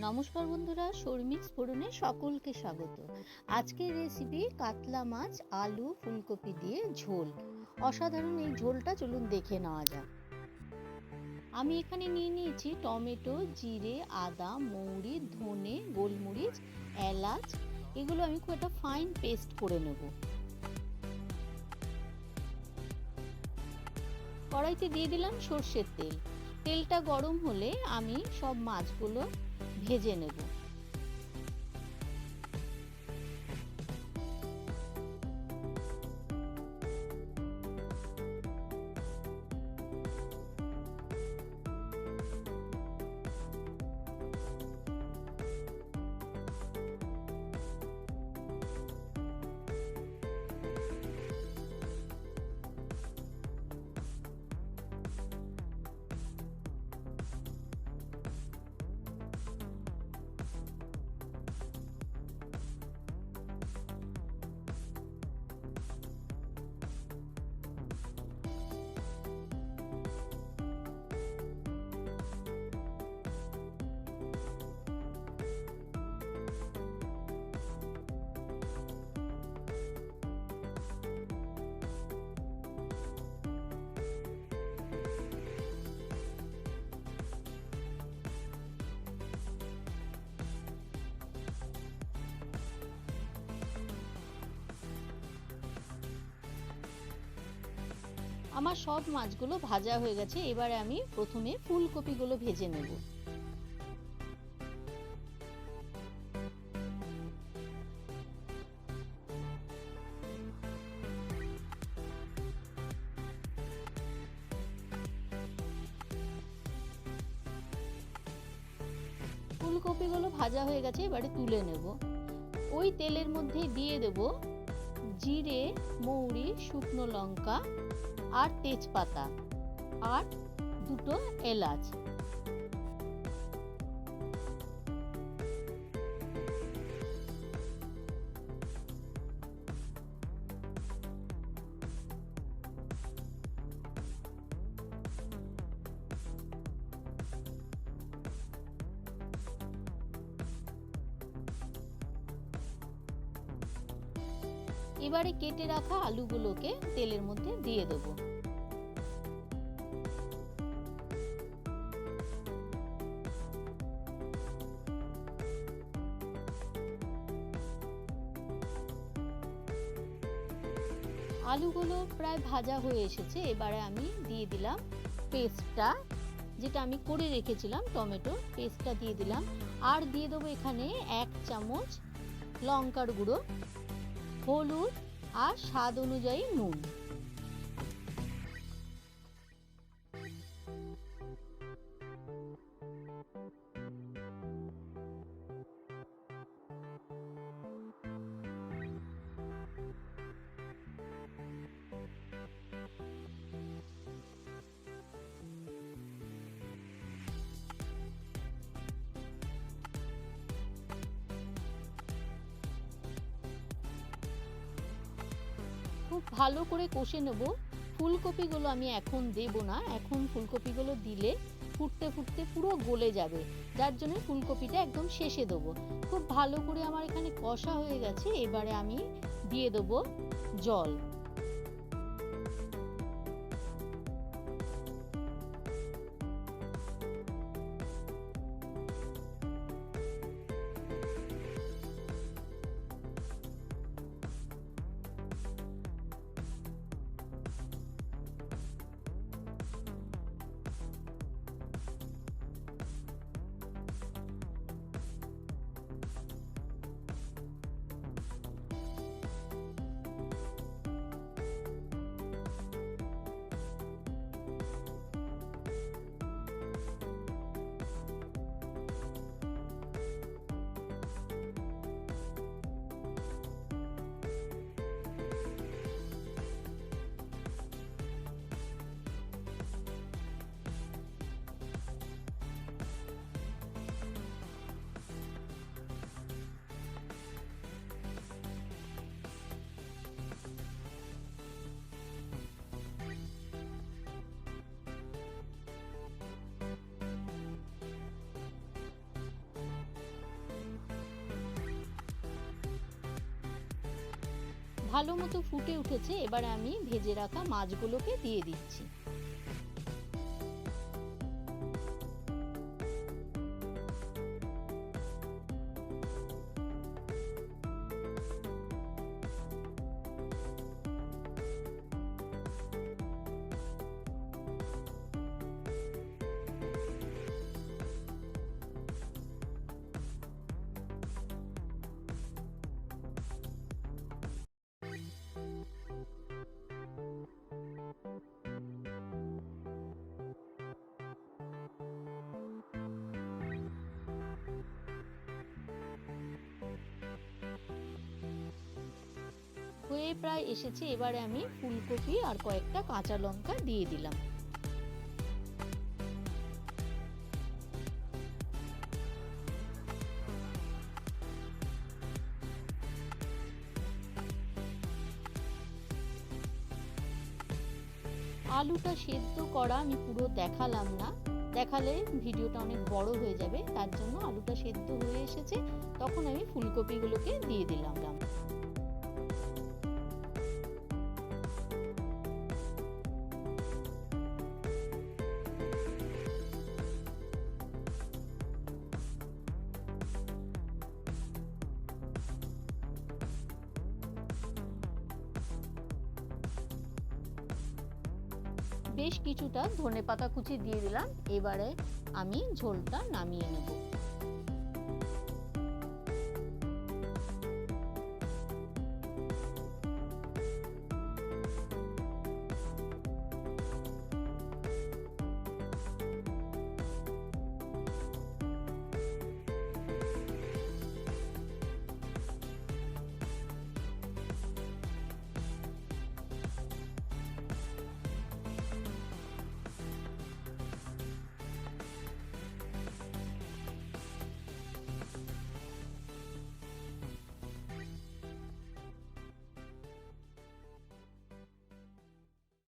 নমস্কার বন্ধুরা, শর্মিক্স ফোরনে সকলকে স্বাগত। আজকের রেসিপি কাতলা মাছ আলু ফুলকপি দিয়ে ঝোল। অসাধারণ এই ঝোলটা চলুন দেখে নেওয়া যাক। আমি এখানে নিয়ে নিয়েছি টমেটো, জিরে, আদা, মৌরি, ধনে, গোলমরিচ, এলাচ। এগুলো আমি খুব একটা ফাইন পেস্ট করে নেব। কড়াইতে দিয়ে দিলাম সর্ষের তেল। তেলটা গরম হলে আমি সব মাছগুলো ভেজে নেব। আমার সব মাছগুলো ভাজা হয়ে গেছে। এবারে আমি প্রথমে ফুলকপিগুলো ভেজে নেব। ফুলকপিগুলো ভাজা হয়ে গেছে, এবারে তুলে নেব। ওই তেলের মধ্যে দিয়ে দেব জিরে, মৌরি, শুকনো লঙ্কা আর তেজপাতা আর দুটো এলাচ। এবারে কেটে রাখা আলুগুলোকে তেলের মধ্যে দিয়ে দেব। আলুগুলো প্রায় ভাজা হয়ে এসেছে। এবারে আমি দিয়ে দিলাম পেস্টটা, যেটা আমি করে রেখেছিলাম, টমেটো পেস্টটা দিয়ে দিলাম। আর দিয়ে দেবো এখানে 1 চামচ লঙ্কার গুঁড়ো, হলুদ আর স্বাদ অনুযায়ী নুন। খুব ভালো করে কষে নেব। ফুলকপিগুলো আমি এখন দেব না, এখন ফুলকপিগুলো দিলে ফুটতে ফুটতে পুরো গলে যাবে, যার জন্য ফুলকপিটা একদম শেষে দেবো। খুব ভালো করে আমার এখানে কষা হয়ে গেছে। এবারে আমি দিয়ে দেবো জল। ভালো মতো ফুটে উঠেছে, এবারে আমি ভেজে রাখা মাছগুলোকে দিয়ে দিচ্ছি। হয়ে প্রায় এসেছে, এবারে আমি ফুলকপি আর কয়েকটা কাঁচা লঙ্কা দিয়ে দিলাম। আলুটা সেদ্ধ করা আমি পুরো দেখালাম না, দেখালে ভিডিওটা অনেক বড় হয়ে যাবে, তার জন্য আলুটা সেদ্ধ হয়ে এসেছে, তখন আমি ফুলকপিগুলোকে দিয়ে দিলাম। বেশ কিছুটা ধনেপাতা কুচি দিয়ে দিলাম। এবারে আমি ঝোলটা নামিয়ে নেব।